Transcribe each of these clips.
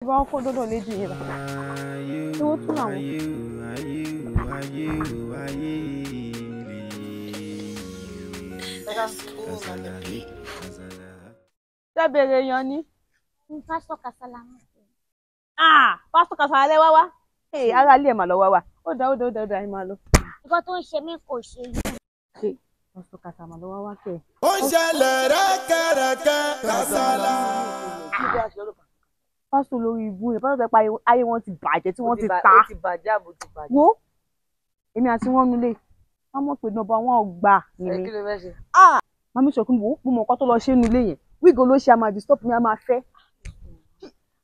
Ìbá ọkọ̀ dọ́dọ̀ lédi yìí rà. Owó tún làwọn. Ṣẹ́bẹ̀rẹ̀ èèyàn ni. Pásítọ̀ Kàsálà. Pásítọ̀ Kàsálà lẹ wá wá. Ara ilé ẹ̀ mà lọ wá wá. Ó dá ẹ máa lọ. Nǹkan tó ń ṣe mí kò ṣe yìí. Pásítọ̀ Kàsálà mà lọ wá wá kẹ̀. Ó ṣẹlẹ̀ rẹ́kẹ̀rẹ̀kẹ̀ Kàsálà. Pásítọ̀ lórí ibú rẹ̀, pásítọ̀ pa ayé wọn ti bàjẹ́ tí wọ́n ti ta. Ó ti bàjẹ́ àbò ti bàjẹ́. Wo èmi àti wọn nulẹ̀ wọ́n mọ̀ pé nọmba wọn ò gbà ní. Kí ló fẹ́ ṣe? Mami sọ pé mo mọ̀ nǹkan tó lọ ṣe nulẹ̀ yẹn wíìgì ló ṣe a máa disturb mi a máa fẹ́.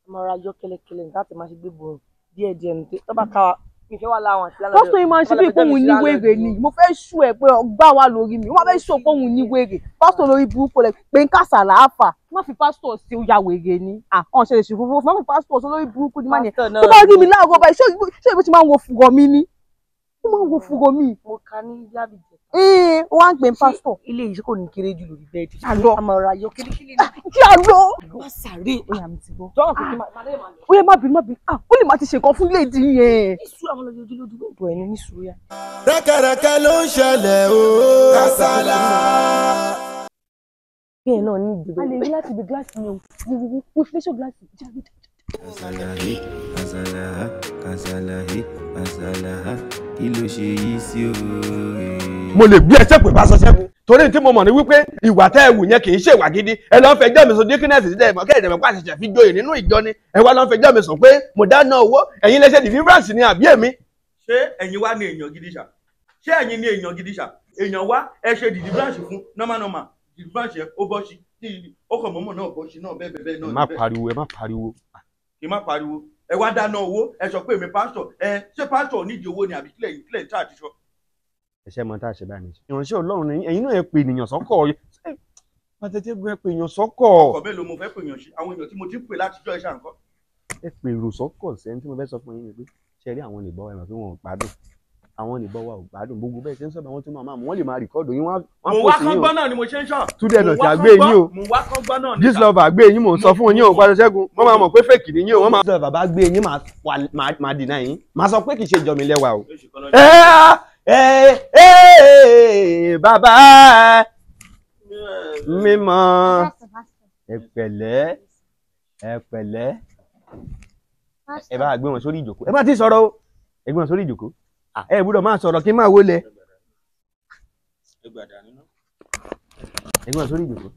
Ọmọ ara yọ kẹ́lẹ́kẹ́lẹ́ láti máa ṣe gbé bọ̀ díẹ̀díẹ̀ ní tó bá ká wa ìfẹ́ wà láwọn àti lálẹ́. Pásítọ̀ yìí máa ń ṣe bí ìpóhùn ní wèrè ni mo fẹ́ ṣú ẹ pé ọgbà wà lórí mi wọ́n fẹ́ ṣú ìpóhùn ní wèrè pásítọ̀ lórí burúkú rẹ̀ pé ń Kàsálà àfà má fi pásítọ̀ sí ya wèrè ni ọ̀n ṣe lè ṣe fúnfún má fi pásítọ̀ sí lórí burúkú ni má ní ẹ̀ tó bá rí mi láàárọ̀ báyìí ṣé ìbí ti máa ń wo fùrọ̀ mi ni ó máa ń wo fùrọ̀ mi. Mo ka ní yábì jẹ. Ó wá ń pè pásítọ̀. Ilé yìí kò ní kéré jù lórí bẹ́ẹ̀dì. Àlọ́. Ọmọ ara yọ kélékélé ní. Kí a lọ. Wọ́n sáré. Ó yà mí ti bọ́. Jọ́wọ́ kò kí máa lè máa lọ. Ó yẹ má bínú. Ó lè má ti ṣe nǹkan fún léèdì yẹn. Ní sùúrù àwọn ọlọ́dún ojúlójú gbogbo ẹni ní sùúrù yá. Rẹ́kẹ̀rẹ̀kẹ̀ ló ń ṣẹlẹ̀ o Kàsálà. Bí ẹ náà ní ìdìbò. A lè rí láti ibi gíláàsì yẹn wo fíṣọ̀ gíláàsì jáde. Kàsálà, kí ló ṣe yìí sí o? Mo lè gbé ẹsẹ̀ pé bá sọ sẹ́gun torí tí mo mọ̀ ní wípé ìwà tẹ́ ẹ wù yẹn kì í ṣe ìwà gidi ẹ lọ́n fẹjọ́ mi sùn díkínẹ́sì sí ẹ̀mọ́ kẹ́ẹ̀dẹ̀ mẹ́pà ṣẹ̀ṣẹ̀ fi joyè nínú ìjọ ni ẹ wá lọ́n fẹjọ́ mi sùn pé mo dáná owó ẹ̀yin lẹ́sẹ̀ deliverance ni àbí èmi. Ṣé ẹ̀yin wá ní èèyàn gidi ṣá? Ṣé ẹ̀yin ní èèyàn gidi ṣá? Èèyàn wá ẹ ṣe deliverance fún normal deliverance yẹn ó bọ́ sí ó kàn mọ́mọ́ náà bọ́ sí náà bẹ́ẹ̀ náà. ẹ má pariwo. Kì í má pariwo ẹ wá dáná owó ẹ sọ pé èmi pásítọ̀ ṣé pásítọ̀ nídìí owó ni àbí kílẹ̀ tí àti sọ. Ẹṣẹ́ mọ tá a ṣe báyìí ìránṣẹ́ Ọlọ́run ni ẹ̀yin náà ẹ pè ènìyàn sọ́kọ̀ pàtẹ́tẹ́gùn ẹ pè èèyàn sọ́kọ̀. Ọkọ̀ mélòó mo fẹ́ pè yàn sí àwọn èèyàn tí mo ti ń pè láti jọ ẹ̀ṣà nǹkan. Ẹ pè èrò sọ́kọ̀ sẹ́ni tí mo fẹ́ sọ fún yín ni pé ṣe rí àwọn olùbọ̀ ẹ̀mọ̀ pé wọn ò gbádùn àwọn olùbọ̀ wa ò gbádùn gbogbo bẹ́ẹ̀ ṣe ń sọ̀rọ̀ àwọn tí wọ́n lè máa rìkọ́dù yín wọ́n mo wá kán gbọ́ náà ni mo ṣe ń sọ. túdẹ̀ náà ṣe àgbé yín o mo wá kán gbọ́ náà ni. Gistlover àgbé yín mò ń sọ fún yín o Pàṣẹṣẹ́gun wọ́n máa mọ̀ pé fèkì ni yín o wọ́n máa. Gistlover bàbá gbé yín máa dìnnà yín máa sọ pé kì í ṣe jọmi lẹ́wà o. Bàbá mímọ́ ẹ pẹ̀lẹ́ ẹ bá gbé wọn sórí ìjòkó ẹ bá ti sọ̀rọ̀ o ẹ gbé wọn sórí ìjòkó ẹ gbọ́dọ̀ máa sọ̀rọ̀ kí n máa wọlé ẹ gbé wọn sórí ìjòkó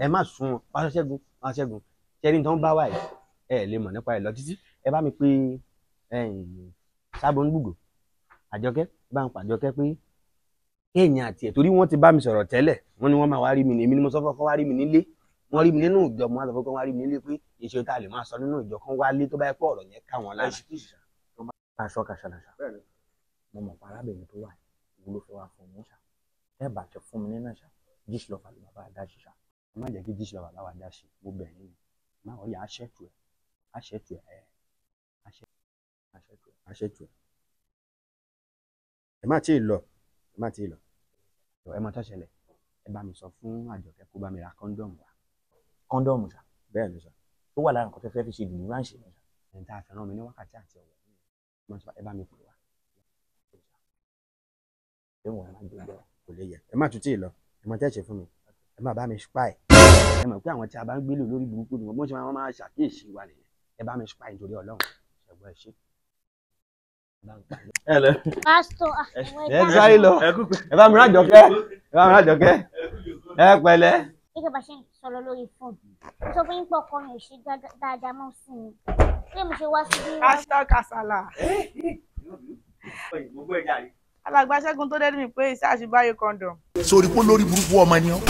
ẹ má sùn Pàṣẹṣẹ́gun ṣẹ́rí tó ń bá wà yìí ẹ lè mọ̀ nípa ẹ̀ lọ títí ẹ bá mi pé Sábọ̀ ń gbùgbò Àjọkẹ́ bá ń pàjọkẹ́ pé kéèyàn àti ẹ̀ torí wọ́n ti bá mi sọ̀rọ̀ tẹ́lẹ̀ wọ́n ní wọ́n máa wá rí mi ní èmi ni mo sọ fún ọ wá rí mi nílé wọ́n rí mi nínú ìjọ mo wá sọ fún ọ wá rí mi nílé pé èso tá a lè máa sọ nínú ìjọ kan wá lé tó bá yẹ pọ̀ ọ̀rọ̀ yẹn ká wọn lára. Aṣọ kàṣàlàṣà mo mọ̀ pa arábìnrin tó wà ìwọ ló fẹ́ wá fún mi ṣá ẹ bá ṣe fún mi nínú ṣá Gistlover ló bá dá ṣe ṣá ẹ má jẹ́ kí Gistlover bá wà dá ṣe mo bẹ̀ yín má wọ́n yà á ṣẹ́tù ẹ̀ ẹ má tí ì lọ ẹ má tó ṣẹlẹ̀ ẹ bá mi sọ fún Àjọkẹ́ kó bá mi ra kọ́ńdọ̀mù wa. Kọ́ńdọ̀mù ṣá. Bẹ́ẹ̀ ni sà. Ó wà lára nǹkan tó fẹ́ fi ṣe ìdùnnú ránṣẹ́ mi ṣá. ẹ̀ ń tá a fẹ́ràn mi ní wákàtí àti ọ̀wọ̀ ẹ bá mi pè wá. Kò lè yẹ ẹ má tún tí ì lọ ẹ má tẹ́ ṣe fún mi ẹ má bá mi spy ẹ mọ̀ pé àwọn tí a bá ń gbélé lórí burúkú ni wọ́n ṣe máa ṣàkíyèsí wa nìyẹn ẹ bá mi spy nítorí Ọlọ́run ṣẹ̀gbọ́n ẹ ṣe. Pásítọ̀ ẹ sáré lọ ẹ bá mi rájọkẹ́ ẹ pẹ̀lẹ́. Gẹ́gẹ́ bá ṣe ń sọ̀rọ̀ lórí fóònù sọ fún yín pé ọkọ mi ò ṣe dáadáa mọ́ sí mi bí mo ṣe wá sí bí. Pásítọ̀ Kàsálà. Alàgbà Ṣẹ́gun tó dẹ́nu mi pé iṣẹ́ àṣìbáyé kọ́ńdọ̀m. Sori kó lórí burúkú ọmọ ni ọ́.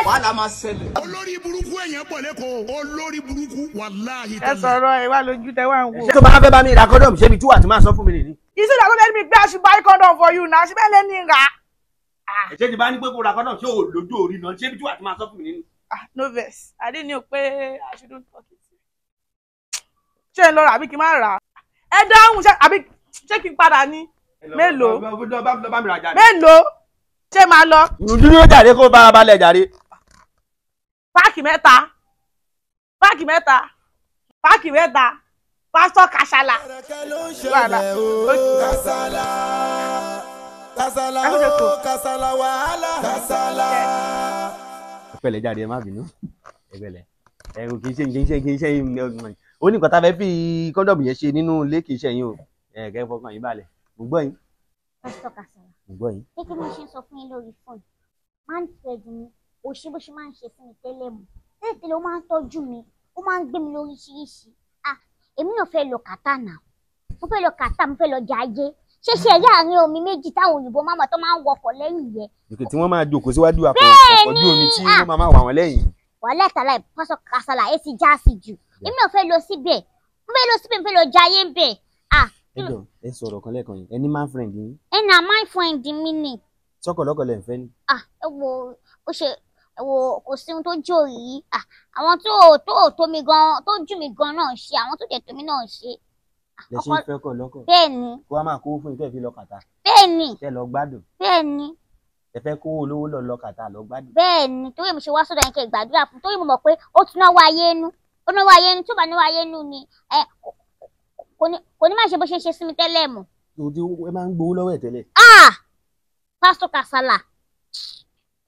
Wàhálà máa ṣẹlẹ̀. Olórí burúkú èèyàn pọ̀ lẹ́kọ̀ọ́ olórí burúkú wàláhì. Ẹ sọ̀rọ̀ ẹ wá lójú tẹ wá ń wò. tó bá fẹ́ bá mi ra kọ́ńdọ̀mù ṣébi tí wà tí máa sọ fún mi nìyí. Iṣẹ́ ìdàgbọ́ dẹ́nu mi pé àṣìbáyé kọ́ńdọ̀m for you náà ṣíbẹ̀ lẹ́ni rà. Ẹ̀ṣẹ́ ti bá ní pé kó ra kọ́ńdọ̀mù ṣé ò lójú orí náà ṣébi tí wà tí máa sọ fún mi nínú. No vex adé ni o pé I shouldn't talk it. Ṣé ń lọ rà àbí kí n má rà? Ẹ dáhùn ṣé kí n padà ní? Mélòó? Mélòó? Ṣé máa lọ? dúró jàre kó bá balẹ̀ jàre. páàkì mẹ́ta pásítọ̀ Kasala. Kasala wàhálà. pẹ̀lẹ́ jáde ẹ má bínú ẹgbẹ̀lẹ̀ ẹ̀rù kì í ṣe ó ní nǹkan tá a fẹ́ fi kọ́ńdọ̀mù yẹn ṣe nínú ilé kì í ṣe yín o kẹ́ fọkàn yín balẹ̀ mo gbọ́ yín. pásítọ̀ Kasala. mo gbọ́ yín. pé kí mo ṣe ń sọ fún yín lórí fóònù máa ń tẹ̀jú mi bó ṣe máa ń ṣe fún mi tẹ́lẹ̀ mọ́ tẹ́lẹ̀ ó máa ń tọ́jú mi ó máa ń gbé mi lóríṣiríṣi èmi náà fẹ́ lọ kàtà náà mo fẹ́ lọ kàtà mo fẹ́ lọ jayé ṣẹṣẹ ẹ̀yà àárín omi méjì táwọn òyìnbó máa tó máa ń wọkọ̀ lẹ́yìn yẹn. òkè tí wọ́n máa jókòó síwájú àpò ojú omi tí wọ́n máa wà wọ́n lẹ́yìn. wàhálà ìtàlá pásítọ̀ Kasala ẹ ti já sí jù èmi náà fẹ́ lọ síbẹ̀ mo fẹ́ lọ jayé ń bẹ̀. ẹ sọ̀rọ̀ kan lẹ́ẹ̀kan yìí ẹni máa ń friend yín. ẹ na my friend mi ni. sọ́kọ̀lọ́kọ̀ lẹ̀ ń fẹ́ ni. ẹ wo kò sí ohun tó jò yìí àwọn tó tó mi gan tó jù mí gan náà ṣe àwọn tó jẹ tó mi náà ṣe. lẹ ṣe ń fẹ́ kọ̀ lọ́kọ̀. bẹ́ẹ̀ni. kó wá máa kówó fún ìfẹ́ fi lọ kàtà. bẹ́ẹ̀ni. kẹ́ lọ gbádùn. bẹ́ẹ̀ni. ẹ fẹ́ kówó olówó lọ kàtà lọ gbádùn. bẹ́ẹ̀ni torí mo ṣe wá sọ́dọ̀ yẹn kẹ́ gbàdúrà fún torí mo mọ̀ pé ó tún náwó ayé nú tó bá náwó ayé nú ni kò ní má ṣe bó ṣe ń ṣe sí mi tẹ́lẹ̀ mọ́. òdi ẹ máa ń gbowó lọ́wọ́ ẹ̀ tẹ́lẹ̀. pásítọ̀ Kasala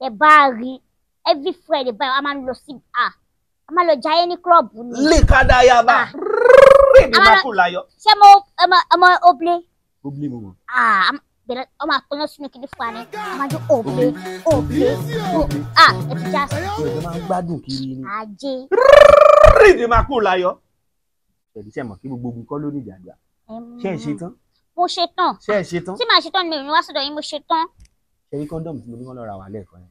ẹ bá rí every Friday báyìí a máa ń lọ sí a máa lọ jayé ní club ni. lè ká dá yaba ní má kó láyọ̀. ṣé ọmọ oble. oble mo mọ̀. bẹ̀rẹ̀ ọmọ àtọ́nà sínú kìíní fún wa ni a máa jó oble ẹ ti já sí. ẹ máa ń gbádùn kiri ni. ajé. ní má kó láyọ̀. ẹ̀dí sẹ́mọ̀ kí gbogbo ogun kọ́ ló ní ìjàgbá. ṣé ẹ ṣe tán. mo ṣe tán. ṣé ẹ ṣe tán. tí màá ṣe tán ni mi ò ní wá sọ́dọ̀ yín mo ṣe tán. ṣe rí kọ́ńdọ̀mù tí mo ní kọ́ lọ́ra wà lẹ́ẹ̀kan yẹn.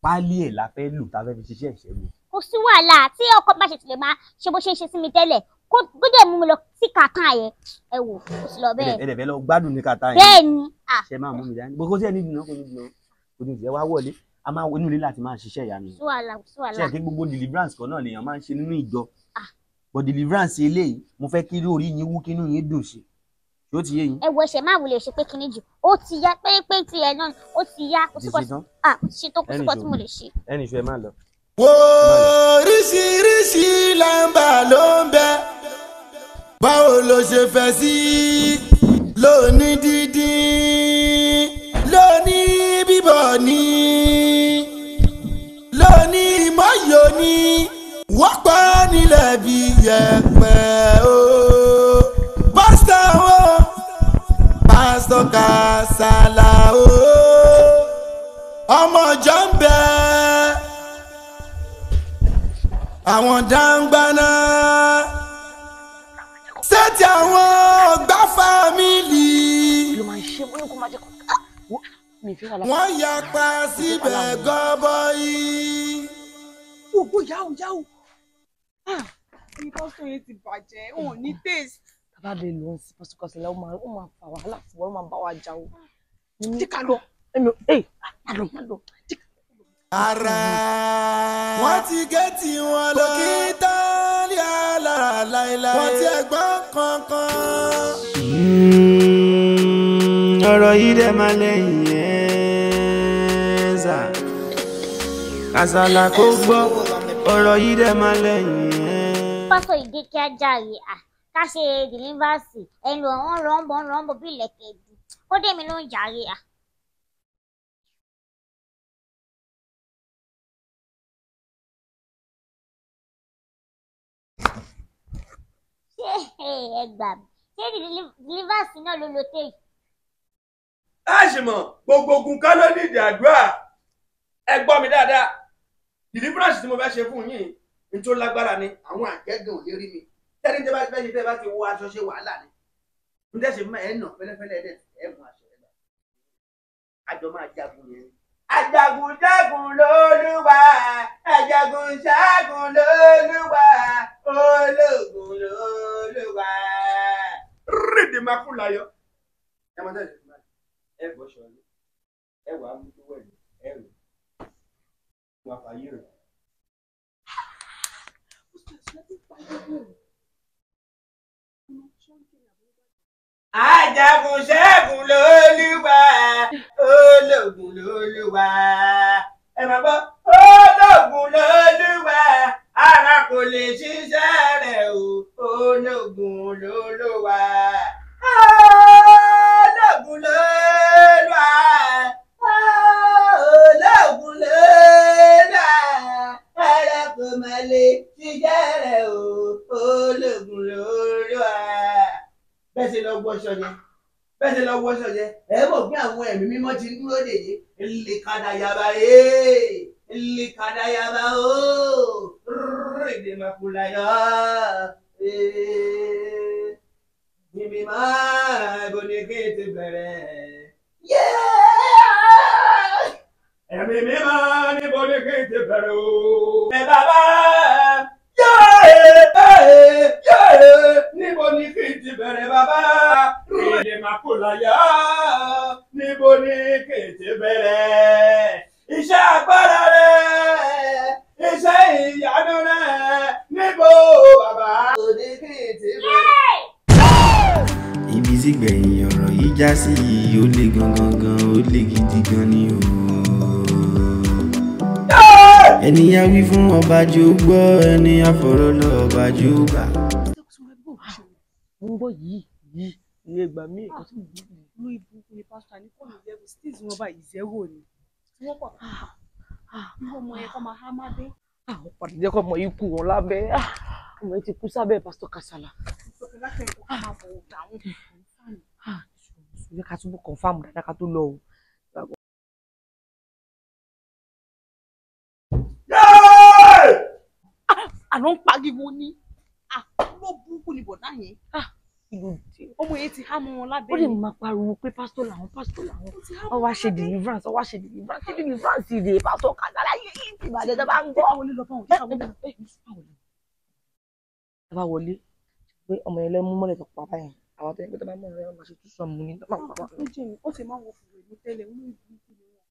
páálí ẹ̀ la fẹ́ lù tá a fẹ́ fi ṣiṣẹ́ ìṣẹ́gun. kò sí wàhálà tí ọkọ bá ṣe tilẹ̀ máa ṣe bó ṣe ń ṣe sí mi tẹ́lẹ̀ kó gbọ́dọ̀ mú mi lọ sí kàtà yẹn ẹ wò kò sí lọ bẹ́ẹ̀. ẹ dẹ̀ fẹ́ lọ gbádùn ní kàtà yẹn. bẹ́ẹ̀ni. ṣe máa mú mi dání gbogbo tí ẹ ní ìdùnnà kò ní ìdùnnà kò ní ìdíyẹ wá wọlé a máa wọ inú ilé láti máa ṣiṣẹ́ ìyanu. sí wàhálà sí wàhálà. ṣe é kí gbogbo deliverance kan náà lèèyàn máa ń ṣe nínú ìjọ but deliverance eléyìí mo fẹ́ kí orí yín wú kínú yín dùn sí i ó ti yé yín. ẹ wo ẹsẹ máa wulẹ̀ ṣe pé kíní jù ó ti yá pé tiẹ̀ náà ó ti yá kó síkọ tí mo lè ṣe. ẹnì ìṣó ẹ máa lọ. oríṣiríṣi làǹbà ló ń bẹ báwo ló ṣe fẹ́ sí lóní dídín lóní bíbọ̀ ní lóní mọ́yò ní wọ́pọ̀ nílẹ̀ bí yẹ̀pẹ̀ o. Pásítọ̀ Kasala o ọmọ ọjọ́ ń bẹ àwọn dáńgbáná sẹ́tì àwọn ọgbà fámìlì wọ́n yapa síbẹ̀ gọ́bọ́í. ògbó yáwó ní pásítọ̀ yẹn ti bàjẹ́ òun ní taste. bá bẹ lọ sí Pásítọ̀ Kasala ó máa fa wàhálà fún wa ó máa bá wa jà o. jí ká lọ. ara wọn ti gé tiwọn lọ kí tán ní alára láéláé wọn ti ẹ̀gbọ́n kankan. ọ̀rọ̀ yìí dẹ̀ máa lẹ́yìn ẹ̀ ṣá Kasala kò gbọ́ ọ̀rọ̀ yìí dẹ̀ máa lẹ́yìn ẹ̀. pásítọ̀ ìdí kí á jàre ká ṣe dìlífàsì ẹnu ọ̀hún rọ́ǹbọ̀ bí ilẹ̀kẹ̀ ìdù ó dé mi ló ń jàre ẹ gbà mí ṣé dìlífàsì náà ló lo téèjì. láṣìmọ̀ gbogbo ogun ká ló nídìí àdúrà ẹ gbọ́ mi dáadáa deliverance tí mo fẹ́ ṣe fún yín ní tó lágbára ni àwọn àjẹgàn ò lè rí mi tẹ́ni tẹ́ bá ti fẹ́ ṣe tẹ́ bá ti wọ aṣọ ṣe wàhálà ni n tẹ́ ṣe ẹ̀ nà fẹ́lẹ́fẹ́lẹ́ ẹ̀ mú aṣọ ẹ̀ lọ àjọ máa jagun yẹn. ajagun jagun lólúwa ajagun ṣẹ́gun lólúwa ológun lólúwa. rídìí máa kú láyọ̀ ẹ máa tẹ̀lé ẹ bọ́ ṣọ́ọ́lù ẹ wàá mú tó wẹ̀lú ẹ rò wà fàyè rẹ̀. ajagun ṣẹ́gun lólúwa ológun lólúwa ẹ máa gbọ́ ológun lolúwa ara kò lè ṣiṣẹ́ rẹ̀ o ológun lolúwa ológun lolúwa ológun lolúwa ara kò má lè ṣiṣẹ́ rẹ̀ o ológun lolúwa. bẹ́ẹ̀ ṣe lọ gbọ́ṣọ yẹn bẹ́ẹ̀ ṣe lọ wọṣọ yẹn ẹ mọ̀ bí àwọn ẹ̀mí mímọ́ ti ń dúró dè yé lèkàdàyàbá lèkàdàyàbá rèdèmàkùláyà níbi máa bọ̀ ní kí n ti bẹ̀rẹ̀ ẹ̀mí mímọ́ níbo ní kí n ti bẹ̀rẹ̀ o. ẹ bàbá níbo ni kí n ti bẹ̀rẹ̀ bàbá rèé màkúláyà níbo ni kí n ti bẹ̀rẹ̀ iṣẹ́ agbára rẹ̀ iṣẹ́ ìyanu rẹ̀ níbo bàbá ní kí n ti bẹ̀rẹ̀. ibi tí gbẹ̀yìn ọ̀rọ̀ yìí já sí yìí ó le gangan ó le gidi gan ni o. ènìyàn wí fún ọba jù gbọ́ ènìyàn fọ̀rọ̀ lọ ọba jù gbà. mo ń gbọ́ yìí iye ìgbà míì kò tí mo lú ibùkún ní pásítọ̀ ní kò ní level stage wọn bá ìzẹ́rò ni tí wọ́n pọ̀ irú ọmọ yẹn kọ́ máa há má dé. àwọn padà jẹ́ kọ́ ọmọ yìí kú wọn lábẹ́ ọmọ yìí ti kú sábẹ́ pásítọ̀ Kasala. ìṣòro ká túbọ̀ confam dáadáa ká tó lọ o. àná ń pariwo ní ló burúkú ni bọ̀dá yẹn ọmọ yẹn ti há mọ́ wọn lábẹ́. ó lè máa pariwo pé pásítọ̀ làwọn wọ́n wá ṣe deliverance ṣe deliverance ìdè pásítọ̀ Kasala yìí ìbàdàn tó bá ń gbọ́. ẹ bá wọlé pé ọmọ yẹn lẹ́mú mọ́lẹ̀ tó pa báyìí àwọn tó yẹ pé tó bá mọ̀ ọ́n máa ṣe tún sọ mú ní tó máa pa bá. ó ti máa ń wọ fún ìlú tẹ́lẹ̀ ó ní ìbùkún ni wọ́n.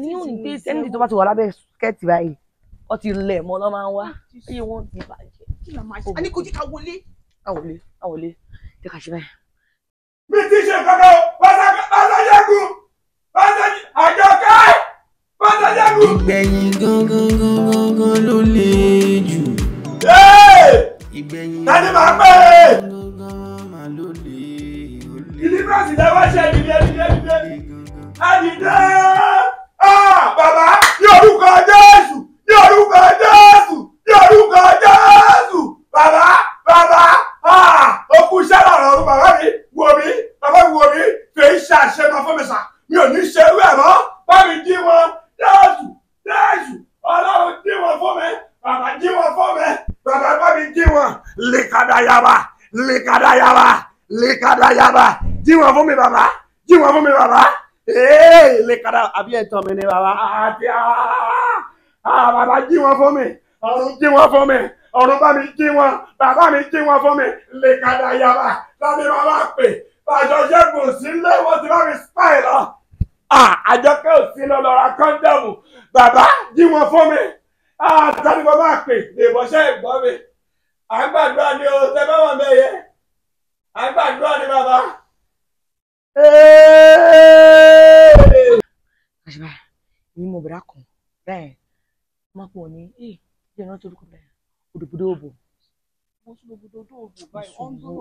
ní òní pé sẹ́ni tó bá ti wà lábẹ́ skẹ́ẹ̀tì báyìí wọ́n ti lẹ̀ mọ́ lọ́ máa ń wá bí wọ́n ti bàjẹ́. kí ló máa ṣe a ní kó jí ká wọlé. a wọlé jẹ́ ká ṣe báyìí. mi ti ṣe kankan Bàṣájẹ́gun Àjọkẹ́ Bàṣájẹ́gun. ìgbẹ̀yìn gangan ló le jù. ìgbẹ̀yìn tani máa pẹ́ gangan máa ló le. deliverance lẹ wá ṣe ẹdìdẹ bàbá ní orúkọ Jésù ní orúkọ Jésù ní orúkọ Jésù bàbá okú iṣẹ́ lọ́rọ̀ ọ̀run bàbá mi wò mí bàbá mi wò mí fèé ṣàṣẹ máa fọ́ mi sà mi ò ní ṣe irú ẹ̀ mọ́ bá mi jí wọn Jésù Ọlọ́run jí wọn fún mi bàbá jí wọn fún mi bàbá bá mi jí wọn lèkàdàyàbà jí wọn fún mi bàbá jí wọn fún mi bàbá lèkàdà àbí ẹ̀tọ́ mi ni bàbá àti bàbá jí wọn fún mi ọ̀run jí wọn fún mi ọ̀run bá mi jí wọn bàbá mi jí wọn fún mi lèkàdàyàbà láti bàbá pè Bàṣájẹ́gun sí ilé wọn ti bá mi spy lọ Àjọkẹ́ ò sí lọ ra kọ́ńdọ̀mù bàbá jí wọn fún mi tani bàbá pè ìbọ̀ṣẹ́ ìgbọ́ mi àgbàdúrà ni o tẹ bá wọn bẹ́ẹ̀ yẹ àgbàdúrà ni bàbá. àṣìbá ní mo bẹ̀rẹ̀ kan bẹ́ẹ̀ máa pọ̀ ní ìjẹ́ náà tó rúkọ bẹ́ẹ̀ òdòdó òbò.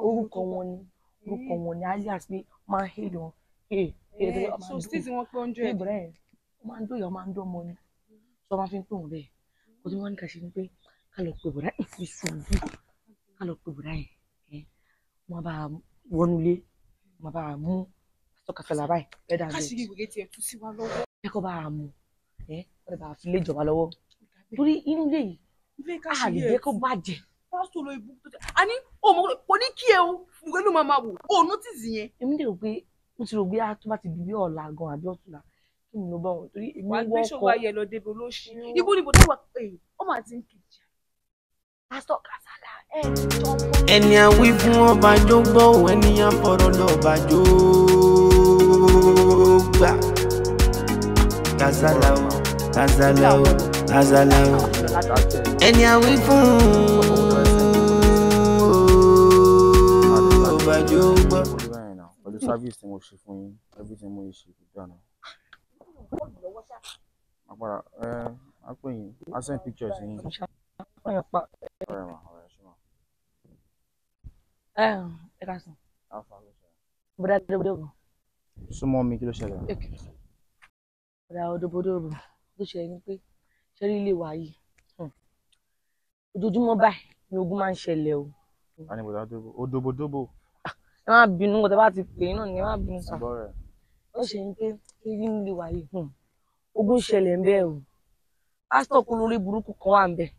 orúkọ wọn ni alias pé máa ń hèlè wọn. so state wọn pé oúnjẹ ẹ̀ bẹ̀rẹ̀ ó máa ń dóyè ó máa ń dó ọmọ ni tó máa fi ń pè wọn bẹ́ẹ̀ kó tí wọ́n ní ká ṣe ni pé ká lọ pè bọ̀dá ìfi ṣubú ká lọ pè bọ̀dá yẹn wọ́n bá wọnú ilé wọ́n bá mú pásítọ̀ Kasala báyìí bẹ́ẹ̀dá bẹ́ẹ̀ káṣírí ìwé tiẹ̀ tú sí wa lọ́wọ́ ẹ̀kọ́ bá mú wọ́n bá fi lé ìjọba lọ́wọ́ torí inú ilé yìí àlè kó bàjẹ́. pásítọ̀ lọ ibú tó tẹ àní ọmọ kò ní kí ẹ o ìwé ló máa wò ó nọ́tìsì yẹn. èmi lè rò pé mo ti rò pé tó bá ti di bí ọ̀la gan àbí ọ̀túnla kí ni mo bá wọn torí èmi wọ́n kọ́. wàá gbé ṣòwò ayẹ lọ débi olóṣì ibú ni bò tó wà pé ó máa ti ń kejì pásítọ̀ Kasala ẹni àwí fún ọba jó gbọ́ ènìyàn fọ̀rọ̀ lọ ọba jó gbà. Kasala o ẹni àwí fún ọba jó gbọ́. pẹ̀lú service tí mo ṣe fún yín everything mo ṣe kò dáná. Àpárá á pè yín á send pictures yín. Ọyàn pa. Ọ̀rẹ́ mà ọ̀rẹ́ ṣe mà. Ẹ ká sàn. Alpha ló ṣẹlẹ̀. Bọ́dá dóbodóbo. Súnmọ́ mi kí ló ṣẹlẹ̀? Bọ́dá dóbodóbo tó ṣe ní pé ṣé rí ilé wa yìí. Ojoojúmọ́ báyìí ni ogun máa ń ṣẹlẹ̀ o. A ní bọ́dá dóbo. Ó dóbodóbo. Ẹ má bínú nǹkan tó bá ti pè é náà ni ẹ má bínú sà. Àbọ̀ rẹ̀. Ó ṣe ní pé ilé ilé wa yìí ogun ṣẹlẹ̀ ń bẹ́ẹ̀ o. Pásítọ̀ kú lórí burúkú kan wà ń bẹ̀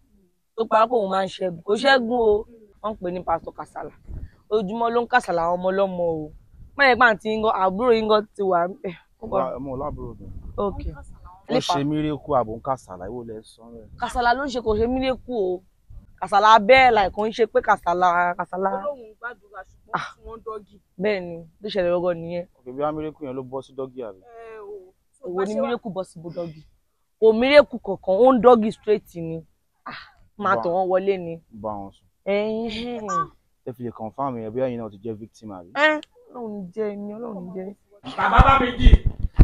tó parapọ̀ òun máa ń ṣẹ́gun kò ṣẹ́gun o wọ́n ń pè ní pásítọ̀ Kàsálà ojúmọ́ ló ń kàsàlà àwọn ọmọ ọlọ́mọ o mọ̀lẹ́ pàǹtí àbúrò yín gan ti wà ń bẹ̀. Ọmọ ọlábúrò mi. Ok. Ó ṣe mírèkù àbò ń kàsàlà ìwò lẹ sọ rẹ. Kàsàlà ló ń ṣe kò ṣe mírèkù o Kàsálà bẹ́ẹ̀ láì kò ń ṣe pé Kàsálà. Ọlọ́run gbàdúrà ṣùgbọ́n tí wọ́n dọ́gì. Bẹ́ẹ̀ ni ló ṣẹlẹ̀ rọ́gọ́ nìyẹn. Ok bí wàá mírèkù yẹn ló bọ́ sí dọ́gì àbí. Òwò ni mírèkù bọ́ sí dọ́gì kò mírèkù kankan ó ń dọ́gì straight ni máa tọ̀ wọ́n wọlé ni. Bá wọn sùn. Ẹ fi lè confirm yẹn bí ẹ̀yin náà ti jẹ́ victim àbí. Ọlọ́run jẹ́ ni Ọlọ́run jẹ́. Bàbá bá mi jì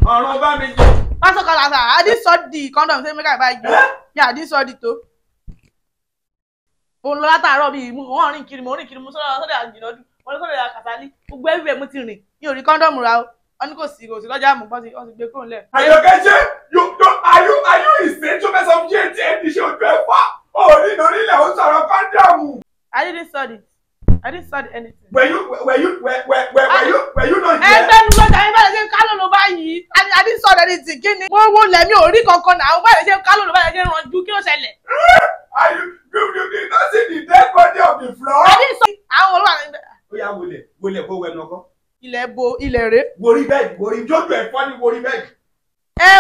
ọ̀run bá mi jì. Pásítọ̀ Kàsálà I did sort the condom say make I buy you. Yeah I did sort it o. Mo lọ látàárọ̀ bíi wọ́n rìn kiri mo sọ́dọ̀ àjìnàdù mo lọ sọ́dọ̀ Kàsálí gbogbo everywhere mo ti rìn mi ò rí kọ́ńdọ̀mù ra o wọ́n ní kò sí lọ́jà àmọ́ wọ́n ti gbé kúrò nílẹ̀. Àyọ̀kẹ́ ṣe are you insane tó fẹ́ sọ fún JT ẹni ṣe ojú ẹ fà òní lórílẹ̀ ó sọ̀rọ̀ kọ́ńdọ̀mù. I didn't study anything. Were you not here? Ẹgbẹ́ nu lọ́jà yín báyìí ṣe ń kálò ló báyìí I didn't study anything kí ni. Mo lẹ̀mí ò rí kankan náà àwọn báyìí ṣe ń kálò ló báyìí ṣe ń ranjú kí ló ṣẹlẹ̀. You did not see the dead body of the floor. I didn't study àwọn olúwa ní. Ó yá wọlé kó wẹnu ọkọ. Ilẹ̀ rẹ̀. Borí bẹ́ẹ̀dì borí jójú ẹ̀ fọ́ ní borí bẹ́ẹ̀dì.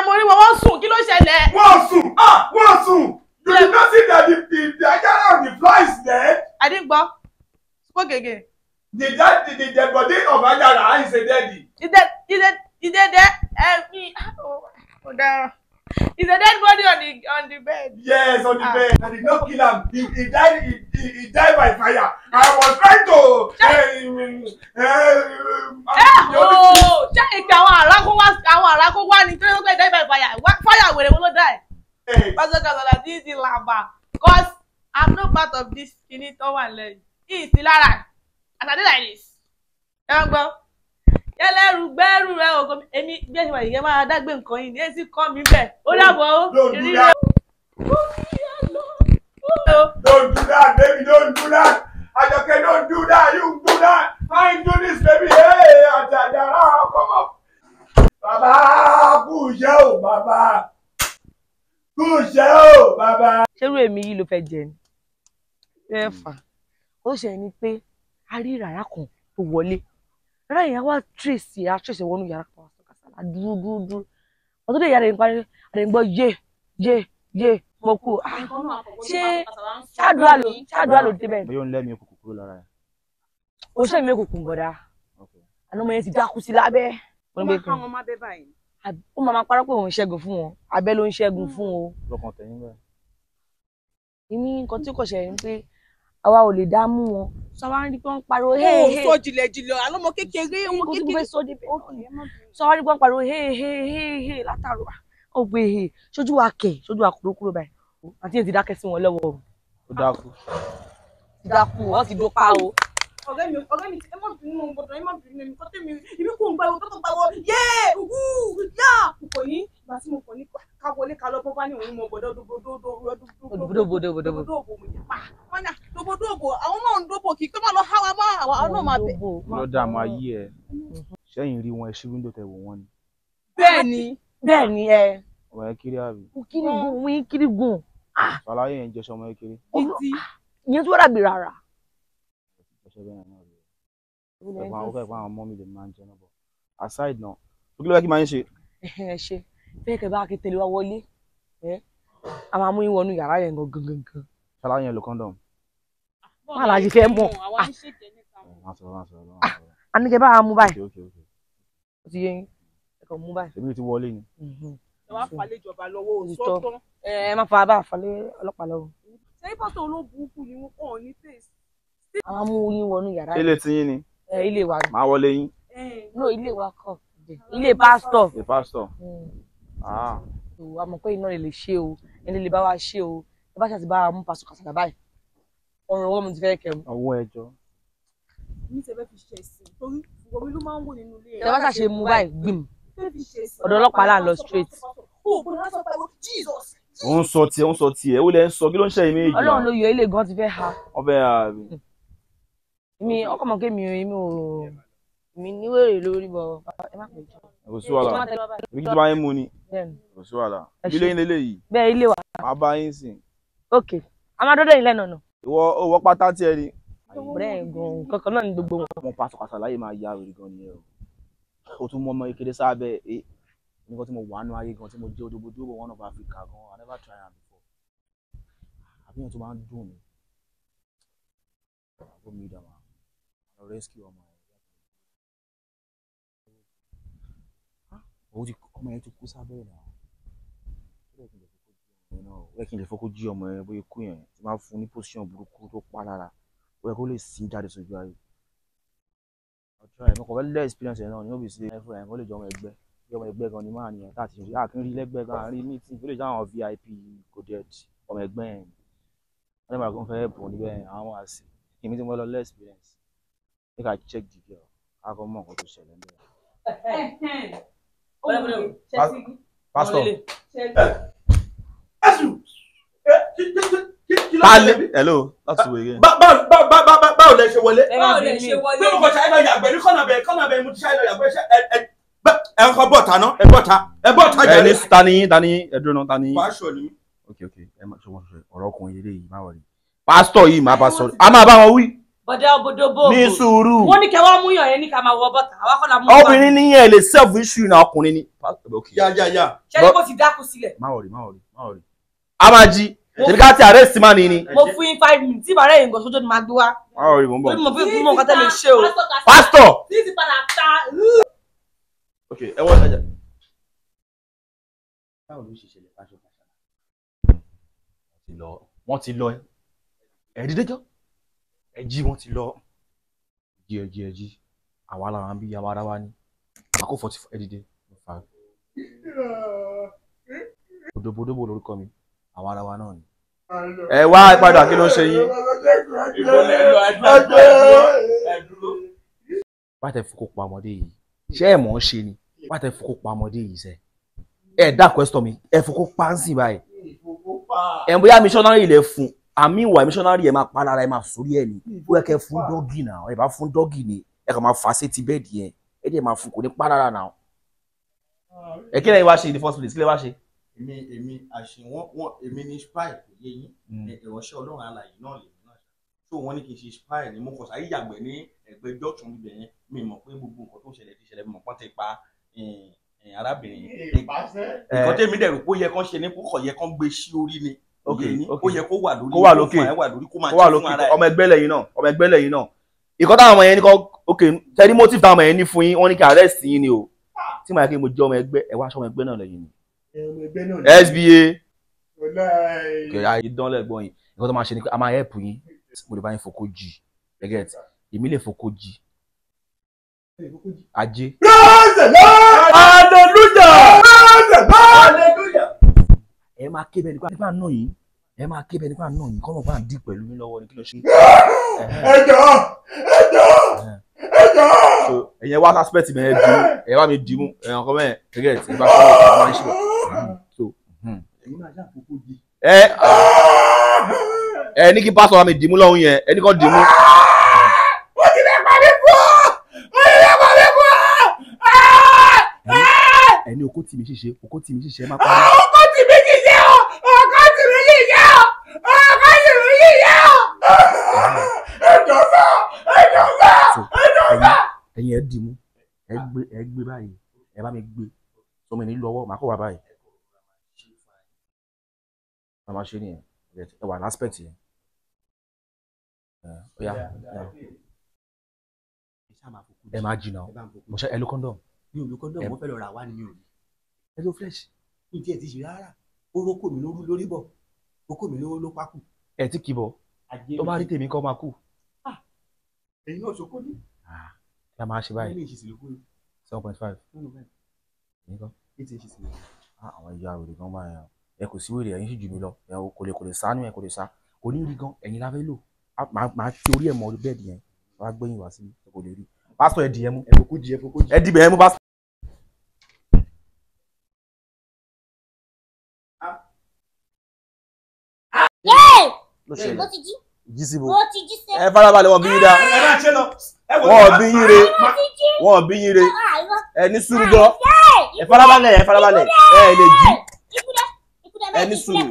Mo rí wọn wọ́n sùn kí ló ṣẹlẹ̀. Wọ́n sùn. You did not see that the ajá on the floor is dead. I didn't gbọ́. Spoke again. The dead body of Ajara is a dead. Is that there? Me. Oh, down. Is a dead body on the bed? Yes, on the bed. I did not kill him. He died by fire. I was trying to. Ṣé ìpè àwọn àràkó wá ní tó yẹ kó die by fire? Fire wèrè wọn ló die. Pásítọ̀ Kàsálà this is lava. Cause I'm not part of this kini tó wà lẹ́yìn. He is still alive. As I dey like this. Ẹ wọ́n gbọ́. Yẹ́lẹ́rù gbẹ́rù rẹ̀ ògo èmi bí ẹ̀sìn wà yìí máa dágbé nǹkan yìí ní èsì kọ́ mi bẹ̀. Ó dàbọ̀ ó. Don't do that, baby. Don't do that. Àjọkẹ́, don't do that. You do that. I ain't do this, baby. Hey, Ajara, come up. Bàbá, kú iṣẹ́ o, bàbá. Kú iṣẹ́ o, bàbá. Ṣérú èmi yìí ló fẹ́ jẹ ni. Ẹ fà. Ó ṣe ni pé a rí rárá kan tó wọlé. Rárá yẹn wá trace wọnú yàrá kan wá sọ Kàsálà dúró. Ọdún dé yàrá yẹn parí àrẹ ń gbọ́ yé mo kú. Ṣé ṣáàdúrà ló débẹ̀? Bóyá ó ń lẹ́mìí òkùnkùn kúrò lára ẹ̀. Ó ṣe mi òkùnkùn bọ̀dá. Àná ọmọ yẹn ti dákú sí lábẹ́. Ó máa ká wọn má bẹ́ báyìí. Ó máa parọ́ pé òun ṣẹ́gun fún wọn. Abẹ́ ló ń ṣẹ́gun fún o. Lọ́kàn tẹ̀yìn bẹ́ẹ̀. Ìní nǹkan tí kò ṣẹlẹ̀ ni pé àwa ò lè dá mú wọn. Sọ wá rí pé wọ́n pariwo ó sọ jìlẹ̀jìlẹ̀ àlọ́mọ kékeré ọmọ kékeré. Sọ wá rí pé wọ́n pariwo látàrọ ó gbé sójú wa kúrò báyìí àti yẹn ti dákẹ́ sí wọn lọ́wọ́ o. Ó dákú. Wọ́n ti dópa o. Ọ̀rẹ́ mi ẹ má bínú gbọ́dọ̀ ẹ má bínú mi kọ́tẹ́ mi ibi kò ń gbàgbọ́ tó gbàgbọ́ yé kò ní ìgbà tí mo kò ní ká wọlé ká lọ bọ́ bá ní òun mọ̀ gbọ́dọ̀ dòbòdòbò àwọn náà ń dòbò kì í tó máa lọ háwa mọ́ àwọn náà máa bẹ̀. Ló dààmú ayé ẹ ṣẹ́yìn rí wọn ẹ ṣí wíńdò tẹ̀ wò wọ́n ni. Bẹ́ẹ̀ ni ẹ. Ọmọ ẹ kiri àbí. Kiri gùn. Ṣàlàyé yẹn jẹ́sọ ọmọ ẹ kiri. Ìyẹn tó dàbí rárá. Ẹ̀ṣẹ̀ bẹ́ẹ̀ náà rí ẹ̀. Ó fẹ́ pa àwọn ọmọ mi lè máa ń jẹ náà bọ̀. Aside náà, ó kí ló fẹ́ kí máa ń ṣe? Ẹ ṣe bẹ́ẹ̀ kẹ́ bá kí tẹ̀lé wa wọlé. A máa mú yín wọnú yàrá yẹn gangan. Ṣàlàyé yẹn lo condom. Má la ṣe fẹ́ mọ̀. A ní kẹ́ bá a mú báyìí. Ó ti yé yín. Ẹ kàn mú báyìí. Èmi ti wọlé ni. Ẹ wá falẹ̀ ìjọba lọ́wọ́ òṣòtọ́. Ẹ má fa bá falẹ̀ ọlọ́pàá lọ́wọ́. Ṣé pásítọ̀ olóbùkún ni wọ́n kàn ní fèsì? A máa mú yín wọnú yàrá yẹn. Ilé tí yín ni. Ilé wa. Máa wọlé yín. No, ilé wa kọ́. Ilé pásítọ̀. Ilé pásítọ̀. àmọ́ pé iná lè ṣe o ẹni lè bá wa ṣe o ẹ bá ṣàti bá wa mú pásọ kàṣàkà báyìí ọrùn ọwọ́ mi ti fẹ́ kẹrù. ọwọ́ ẹjọ́. ní tẹ fẹ́ fi ṣe ẹ̀sìn torí gbogbo mi ló máa ń wò nínú ilé. ẹ bá ṣàṣe mú báyìí gbìm ọ̀dọ̀ ọlọ́pàá là ń lọ straight. ó ń sọ tiẹ̀ ó lẹ ń sọ kí ló ń ṣe ìmí ìjì. Ọlọ́run ló yọ ilé gan ti fẹ́ ha. wọ́n fẹ́ ha mi. mi ọkọ̀ mọ̀ kémi ò mi níwèrè lórí bọ̀ ẹ má pè jọ. kò sí wàhálà ibi tí wọ́n mú ni kò sí wàhálà ilé yín lélẹ́yìí. bẹ́ẹ̀ ilé wa. máa bá yín sìn. ok a máa dọ́dọ̀ yín lẹ́nu ọ̀nà. ìwọ pátá tiẹ̀ ni. bẹ́ẹ̀ gan kankan náà ni gbogbo wọn. wọn pásọ kàṣà láyé máa ya wèrè gan nìyẹn o tún mọ ọmọ kékeré sábẹ́ ẹ nígbà tí mo wà nù ayé gan tí mo jẹ́ odòbodò one of Africa gan I never try am before àbíyàn tó máa ń dùn mí àbó mi dàmà rescue ọmọ ẹ ọmọ yẹn ti kú sábẹ́ náà ó yẹ kí n lè fọkó jí ọmọ yẹn bóyá kú yẹn tí máa fún ní position burúkú tó pa lára ó yẹ kó lè sin jáde sójú ayé mo kàn fẹ́ lẹ́ experience yẹn náà ni ó bì sí ẹ̀fọ́ yẹn kó lè jọ ọmọ ẹgbẹ́ bí ọmọ ẹgbẹ́ gan ni máa nìyẹn káàkiri rí àkínrí lẹ́gbẹ́ gan rí meeting ó lè jẹ́ àwọn VIP coded ọmọ ẹgbẹ́ yẹn wọ́n lè máa kó fẹ́ bùn níbẹ̀ àwọn àṣì èmi tí mo lọ lẹ́ experience make I check the girl ká kọ́ mọ̀ nǹkan tó ṣẹlẹ̀ ń bẹ̀rẹ̀. Pastor. Hello, that's the way again. Báwo lẹ ṣe wọlé? Báwo lẹ ṣe wọlé? Bí mo kọ ṣáà lọ yàgbẹ́ ní kọ́nà bẹ́ẹ̀ mo ti ṣáà lọ yàgbẹ́ ṣe ẹ kọ́ bọ̀tà náà ẹ bọ̀tà jẹ́ ní tani ẹdùn náà tani. Pásọ̀ ni. ok ẹ má ṣe wọ́n ṣe ọ̀rọ̀ ọkùnrin ilé yìí má wọlé. Pásítọ̀ yìí máa bá sọ a máa bá wọn wí. Bọ̀dá òbòdòbò. Ní sùúrù. Wọ́n ní kẹ́ wá mú yàn yẹn ní ká máa wọ bọ́tà àwa kọ́ la mú. Obìnrin ní yẹn lè self issue náà ọkùnrin ni. Ya. Ṣé ní kò ti dákú sílẹ̀? Má wọlé. A máa jí. Ṣèbí ká ti arrest máa ní ni. Mo fún yín 5 minutes tí bàrá yìí nǹkan sójú ni máa gbé wá. Má wọlé mo ń bọ̀. Mo fi fún mọ̀ nǹkan tẹ́lẹ̀ ṣe o. Pásítọ̀. Tí ti padà ta. Ok ẹ wọ́n ṣàjà. báwo ló ṣe ṣẹlẹ̀ fáṣọ fàṣà. Wọ́n ti lọ ẹ̀ẹ́dídẹ́jọ́ ẹ̀jí wọ́n ti lọ ẹ̀jí àwa làwọn bí àwa ara wa ní àkó 44 ẹ̀dídẹ́ òdòbòdòbò lórúkọ mi àwa ara wa náà ni. ẹ wá ìpadà kí ló ń ṣe yín. wá tẹ fokó pa ọmọdé yìí ṣé ẹ mọ̀ ọ́n ṣe ni wá tẹ fokó pa ọmọdé yìí sẹ́ ẹ dá question mi ẹ fokó pa ń sìn báyìí ẹ bóyá missionary ilẹ̀ fún àmì ìwà missionary ẹ máa pa lára ẹ máa sórí ẹ ní ó yẹ kẹ fún dọ́gì náà ẹ bá fún dọ́gì ni ẹ kàn máa fà á sétí bẹ́ẹ̀dì yẹn ẹ dẹ̀ máa fún kò ní pa lára náà ẹ kí lẹ́yìn wá ṣe in the first place kí lẹ́yìn wá ṣe. èmi àṣìwọ́n èmi ní spy kò yé yín ìránṣẹ́ ọlọ́run alààyè náà lè náà tó wọ́n ní kí n ṣe spy ni mo kọ̀ sáyé yàgbẹ́ ní ẹgbẹ́ junction ibẹ̀ yẹn mi mọ̀ pé gbogbo nǹkan tó ṣẹlẹ̀ ti ṣẹlẹ̀ mi mọ̀ pọ́n ti pa arábìnrin nǹkan tẹ́mi dẹ̀ rò pé ó yẹ kán ṣe ní kókò yẹ kán gbé sí orí ni ó yẹ kó wà lórí kó wà lókè ọmọ ẹgbẹ́ lẹ́yìn náà ìkọ́ táwọn ọmọ yẹn ní kọ́ ok tẹ́lí motive táwọn ọmọ yẹn ní fún yín wọ́n ní kí arrest yín ni o tí màá kí mo jẹ́ ọmọ ẹgbẹ́ ẹ wá aṣọ ọmọ ẹgbẹ́ náà lẹ́yìn ni SBA kẹ ayé dán lẹ́gbọ́n yìí ìkọ́ tó máa ṣe ni pé a máa help yín mo lè bá yín fokó jì gẹ́gẹ́ èmi lè fokó jì ajé. ẹ máa ké bẹ́ẹ̀ nípa náà yìí ẹ máa ké bẹ́ẹ̀ nípa náà yìí kọ́ mọ̀ bá ń dì pẹ̀lú mi lọ́wọ́ ni kí ló ṣe. ẹjọ́ so ẹ̀yẹn wá aspect mi ẹ̀ dìmú ẹ̀ wá mi dìmú ẹ̀yàn kan mẹ́ẹ̀ gẹ́gẹ́ ẹ̀ bá fọwọ́ ẹ̀ máa ń ṣe so ẹ ní kí pásọ wa mi dìmú lọ́hùn yẹn ẹ ní kàn dìmú. ẹni okó tì mí ṣiṣẹ́ má parí. ọkọ tì mí ṣiṣẹ́ o. ẹjọ́ sá. ẹ̀yin ẹ dìmú ẹ gbé báyìí ẹ bá mi gbé sọmọ ní lọ́wọ́ màá kọ wá báyìí. ẹ máa ṣe nìyẹn ẹ wà láspẹ̀tì yẹn. ẹ máa jìnnà mo ṣe ẹ lo condom. mi ò lo condom mo fẹ́ lọ ra wá ni mi ò rí. ẹ lo flesh. mi tiẹ̀ ti ṣe rárá ó rókò mi lórí bọ̀ rókò mi ló pákó. ẹ ti kì bọ̀ tó bá rí tèmi kọ́ máa kú. èyí náà ṣokó ní. ẹ máa ṣe báyìí. 7.5. nǹkan. àwọn ìyá rẹ̀ gan bá yẹn ẹ kò sí wèrè ẹ̀yin sì jù mí lọ ẹ kò lè sá ní ẹ kò lè sá kò ní rí gan ẹ̀yin la fẹ́ lò máa ti orí ẹ̀ mọ orí bẹ́ẹ̀dì yẹn wàá gbẹ̀yìn wá sí kò lè rí pásítọ̀ ẹ dìyẹn mú ẹ dìbẹ̀ ẹ mú pásítọ̀. Mo ti jí. Jí síbo. Mo ti jí sẹ́. Ẹ farabalẹ̀ wọ́n bí yín dá. Wọ́n bí yín re. Wọ́n bí yín re. Ẹ ní sùúrù gan. Ẹ farabalẹ̀ ẹ lè jí. Ẹ ní sùúrù.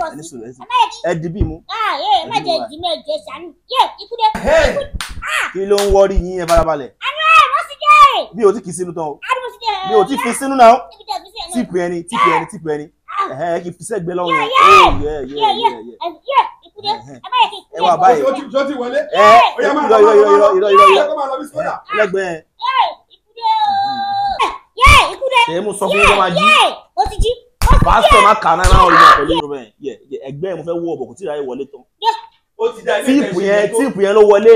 Ẹ di bí mu. Má jẹ jí mi ẹ̀jẹ̀ ṣàánú. Ikúdé. Kí ló ń wọ́rí yín ẹ farabalẹ̀? Mo ti jẹ́. Bí o ti kì í sínú tán o. Bí o ti fi sínú náà. Tíìpù ẹni. Ẹ kì í fi sẹ́gbẹ́ lọ́wọ́ yẹn. Ikúdé. Ẹ wà báyìí. Ó ti wọlé. Irọ́. Lẹ́gbẹ̀ẹ́. Ikúdé. Ṣé mo sọ fún yín kó máa jí? Mo ti jí. Pásítọ̀ máa kà náà orí náà pẹ̀lú irun bẹ́ẹ̀. Ẹgbẹ́ mo fẹ́ wọ ọ̀bọ̀ kò tí ì ráyè wọlé tán. Tíìpù yẹn ló wọlé.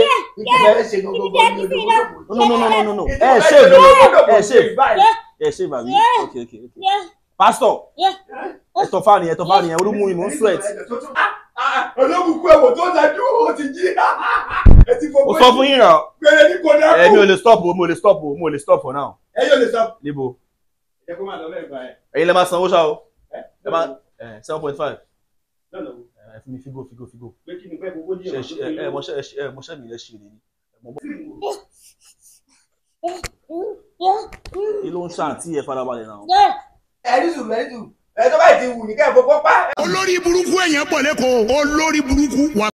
No. Ẹ ṣe bàbí. Okay. Pásítọ̀. Ẹ tọ́ fáànì yẹn orí mú mi mò ń sweat. Olóbùkún ẹ̀wọ̀ tó dájú ó ti jí. Mo sọ fún yín rà. Gbẹ̀rẹ̀ ní kò dákú. Mi ò lè stop for now. Ẹ yóò lè stop. Níbo? Ẹ kó máa lọ lẹ́yìn báyìí. Ẹ̀yin lè máa sanwó ṣá o. Ẹ máa 7.5. Ẹ fún mi fígò. Pé kí ni pẹ́ gbogbo díẹ̀. Mọ̀ṣẹ́ mi lẹ ṣe rèé. Kí ló ń ṣàǹtí ẹ farabalẹ̀ náà? Ẹ̀rí sùn. Ẹ tó báyìí ti wù ní kẹ́ ẹ̀ fọwọ́ pa. olórí burúkú èèyàn pọ̀ lẹ́kọ̀ọ́ olórí burúkú wà.